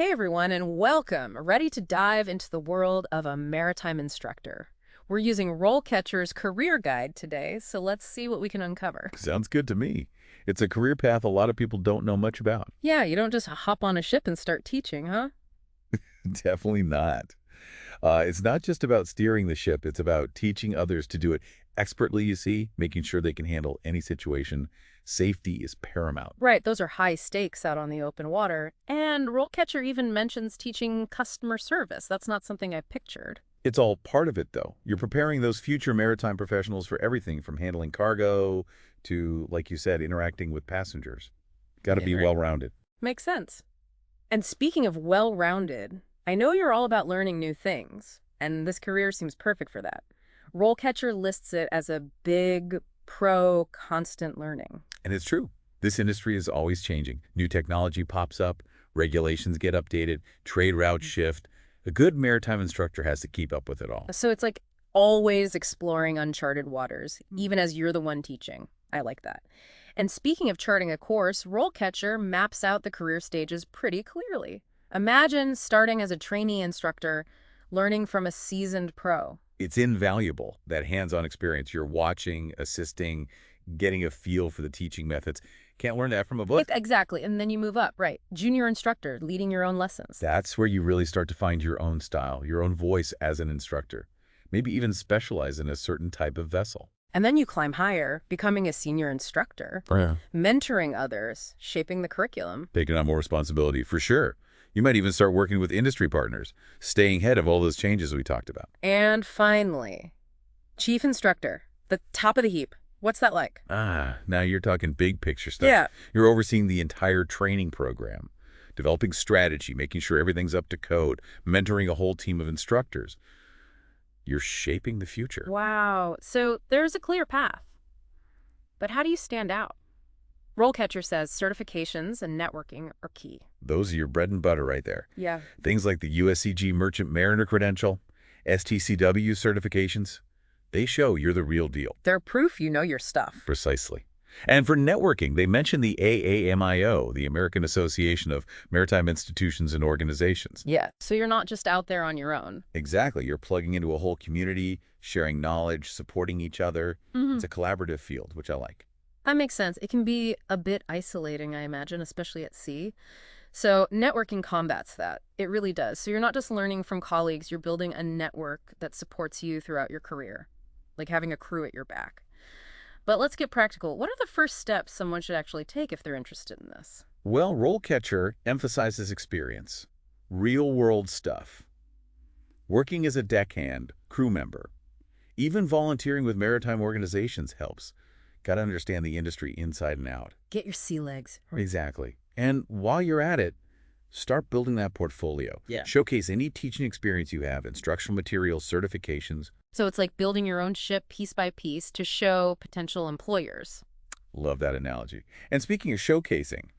Hey everyone, and welcome. Ready to dive into the world of a maritime instructor. We're using RoleCatcher's career guide today, so let's see what we can uncover. Sounds good to me. It's a career path a lot of people don't know much about. Yeah, you don't just hop on a ship and start teaching, huh? Definitely not. It's not just about steering the ship, it's about teaching others to do it expertly, you see, making sure they can handle any situation. Safety is paramount. Right, those are high stakes out on the open water. And RoleCatcher even mentions teaching customer service. That's not something I pictured. It's all part of it, though. You're preparing those future maritime professionals for everything from handling cargo to, like you said, interacting with passengers. Got to Yeah, be right. well-rounded. Makes sense. And speaking of well-rounded, I know you're all about learning new things, and this career seems perfect for that. RoleCatcher lists it as a big pro constant learning. And it's true. This industry is always changing. New technology pops up, regulations get updated, trade routes shift. A good maritime instructor has to keep up with it all. So it's like always exploring uncharted waters, even as you're the one teaching. I like that. And speaking of charting a course, RoleCatcher maps out the career stages pretty clearly. Imagine starting as a trainee instructor, learning from a seasoned pro. It's invaluable, that hands-on experience. You're watching, assisting, getting a feel for the teaching methods. Can't learn that from a book. Exactly, and then you move up, right? Junior instructor, leading your own lessons. That's where you really start to find your own style, your own voice as an instructor. Maybe even specialize in a certain type of vessel. And then you climb higher, becoming a senior instructor, Yeah. mentoring others, shaping the curriculum. Taking on more responsibility, for sure. You might even start working with industry partners, staying ahead of all those changes we talked about. And finally, chief instructor, the top of the heap. What's that like? Now you're talking big picture stuff. Yeah. You're overseeing the entire training program, developing strategy, making sure everything's up to code, mentoring a whole team of instructors. You're shaping the future. Wow. So there's a clear path. But how do you stand out? RoleCatcher says certifications and networking are key. Those are your bread and butter right there. Yeah. Things like the USCG Merchant Mariner credential, STCW certifications, they show you're the real deal. They're proof you know your stuff. Precisely. And for networking, they mention the AAMIO, the American Association of Maritime Institutions and Organizations. Yeah. So you're not just out there on your own. Exactly. You're plugging into a whole community, sharing knowledge, supporting each other. It's a collaborative field, which I like. That makes sense. It can be a bit isolating, I imagine, especially at sea. So networking combats that. It really does. So you're not just learning from colleagues, you're building a network that supports you throughout your career, like having a crew at your back. But let's get practical. What are the first steps someone should actually take if they're interested in this? Well, RoleCatcher emphasizes experience, real-world stuff. Working as a deckhand, crew member, even volunteering with maritime organizations helps. Got to understand the industry inside and out. Get your sea legs. Exactly. And while you're at it, start building that portfolio. Yeah. Showcase any teaching experience you have, instructional materials, certifications. So it's like building your own ship piece by piece to show potential employers. Love that analogy. And speaking of showcasing,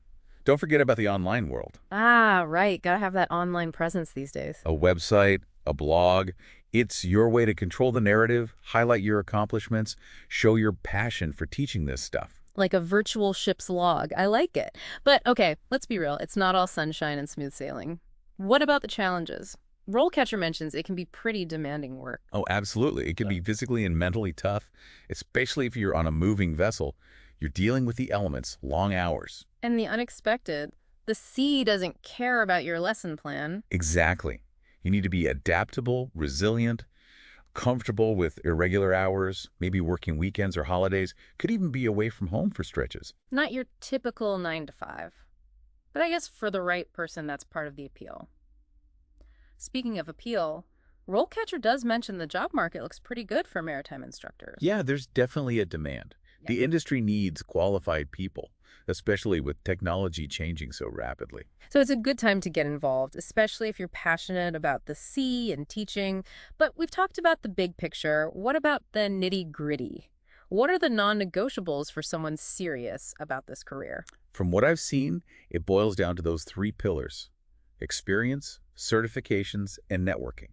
don't forget about the online world. Ah, right. Gotta have that online presence these days. A website, a blog. It's your way to control the narrative, highlight your accomplishments, show your passion for teaching this stuff. Like a virtual ship's log. I like it. But okay, let's be real. It's not all sunshine and smooth sailing. What about the challenges? RoleCatcher mentions it can be pretty demanding work. Oh, absolutely. It can be physically and mentally tough, especially if you're on a moving vessel. You're dealing with the elements, long hours. And the unexpected. The sea doesn't care about your lesson plan. Exactly. You need to be adaptable, resilient, comfortable with irregular hours, maybe working weekends or holidays, could even be away from home for stretches. Not your typical 9 to 5. But I guess for the right person, that's part of the appeal. Speaking of appeal, RoleCatcher does mention the job market looks pretty good for maritime instructors. Yeah, there's definitely a demand. The industry needs qualified people, especially with technology changing so rapidly. So it's a good time to get involved, especially if you're passionate about the sea and teaching. But we've talked about the big picture. What about the nitty-gritty? What are the non-negotiables for someone serious about this career? From what I've seen, it boils down to those three pillars: experience, certifications, and networking.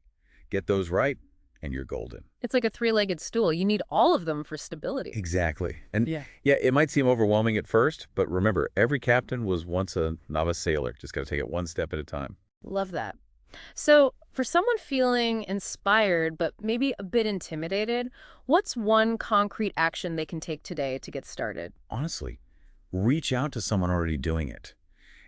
Get those right, and you're golden. It's like a three-legged stool. You need all of them for stability. Exactly. And Yeah. yeah, it might seem overwhelming at first, but remember, every captain was once a novice sailor. Just got to take it one step at a time. Love that. So, for someone feeling inspired but maybe a bit intimidated, what's one concrete action they can take today to get started? Honestly, reach out to someone already doing it.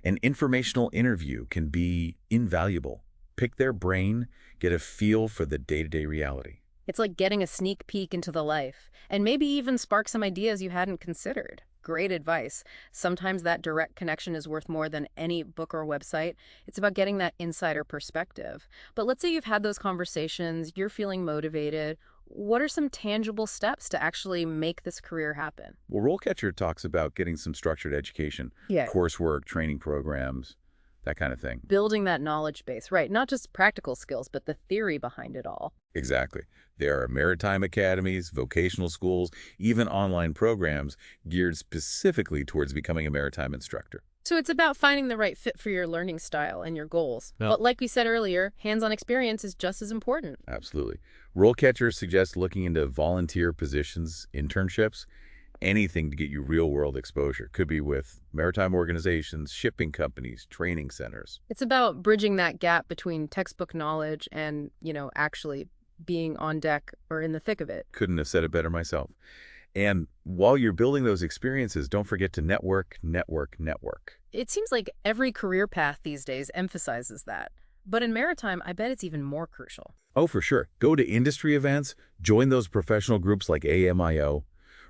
An informational interview can be invaluable. Pick their brain, get a feel for the day-to-day reality. It's like getting a sneak peek into the life, and maybe even spark some ideas you hadn't considered. Great advice. Sometimes that direct connection is worth more than any book or website. It's about getting that insider perspective. But let's say you've had those conversations, you're feeling motivated. What are some tangible steps to actually make this career happen? Well, RoleCatcher talks about getting some structured education, Yeah. coursework, training programs, that kind of thing. Building that knowledge base, right? Not just practical skills, but the theory behind it all. Exactly. There are maritime academies, vocational schools, even online programs geared specifically towards becoming a maritime instructor. So it's about finding the right fit for your learning style and your goals. Yeah. But like we said earlier, hands-on experience is just as important. Absolutely. RoleCatcher suggests looking into volunteer positions, internships, anything to get you real-world exposure. Could be with maritime organizations, shipping companies, training centers. It's about bridging that gap between textbook knowledge and, actually being on deck or in the thick of it. Couldn't have said it better myself. And while you're building those experiences, don't forget to network, network, network. It seems like every career path these days emphasizes that. But in maritime, I bet it's even more crucial. Oh, for sure. Go to industry events, join those professional groups like AMIO,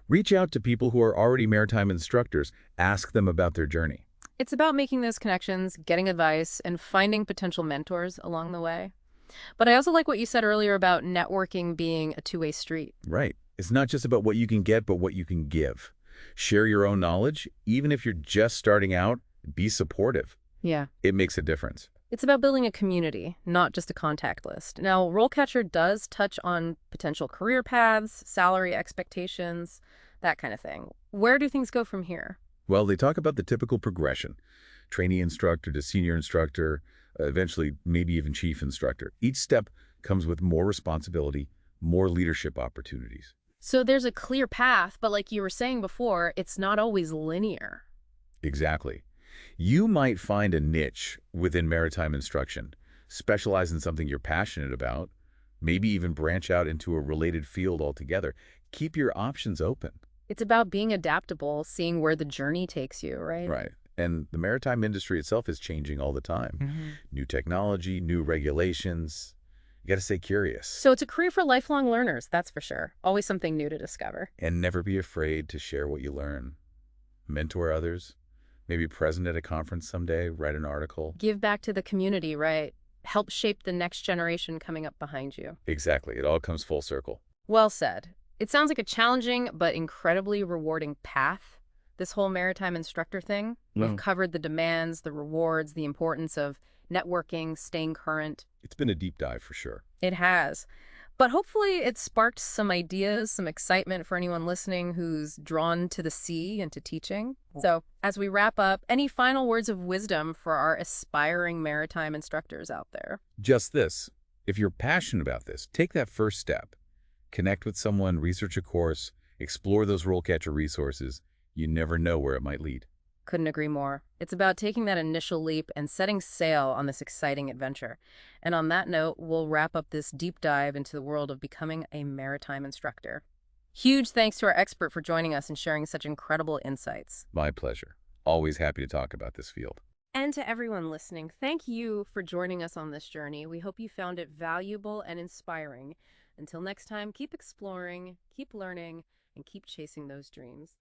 reach out to people who are already maritime instructors, ask them about their journey. It's about making those connections, getting advice, and finding potential mentors along the way. But I also like what you said earlier about networking being a two-way street. Right. It's not just about what you can get, but what you can give. Share your own knowledge, even if you're just starting out, be supportive. Yeah. It makes a difference. It's about building a community, not just a contact list. Now, RoleCatcher does touch on potential career paths, salary expectations, that kind of thing. Where do things go from here? Well, they talk about the typical progression, trainee instructor to senior instructor, eventually maybe even chief instructor. Each step comes with more responsibility, more leadership opportunities. So there's a clear path, but like you were saying before, it's not always linear. Exactly. You might find a niche within maritime instruction, specialize in something you're passionate about, maybe even branch out into a related field altogether. Keep your options open. It's about being adaptable, seeing where the journey takes you, right? Right. And the maritime industry itself is changing all the time. New technology, new regulations. You got to stay curious So it's a career for lifelong learners, that's for sure. Always something new to discover. and never be afraid to share what you learn. Mentor others, maybe present at a conference someday, write an article. Give back to the community, right? Help shape the next generation coming up behind you. Exactly. It all comes full circle. Well said. It sounds like a challenging but incredibly rewarding path, this whole maritime instructor thing. We've covered the demands, the rewards, the importance of networking, staying current. It's been a deep dive for sure. It has. But hopefully it sparked some ideas, some excitement for anyone listening who's drawn to the sea and to teaching. So as we wrap up, any final words of wisdom for our aspiring maritime instructors out there? Just this. If you're passionate about this, take that first step. Connect with someone, research a course, explore those RoleCatcher resources. You never know where it might lead. Couldn't agree more. It's about taking that initial leap and setting sail on this exciting adventure. And on that note, we'll wrap up this deep dive into the world of becoming a maritime instructor. Huge thanks to our expert for joining us and sharing such incredible insights. My pleasure. Always happy to talk about this field. And to everyone listening, thank you for joining us on this journey. We hope you found it valuable and inspiring. Until next time, keep exploring, keep learning, and keep chasing those dreams.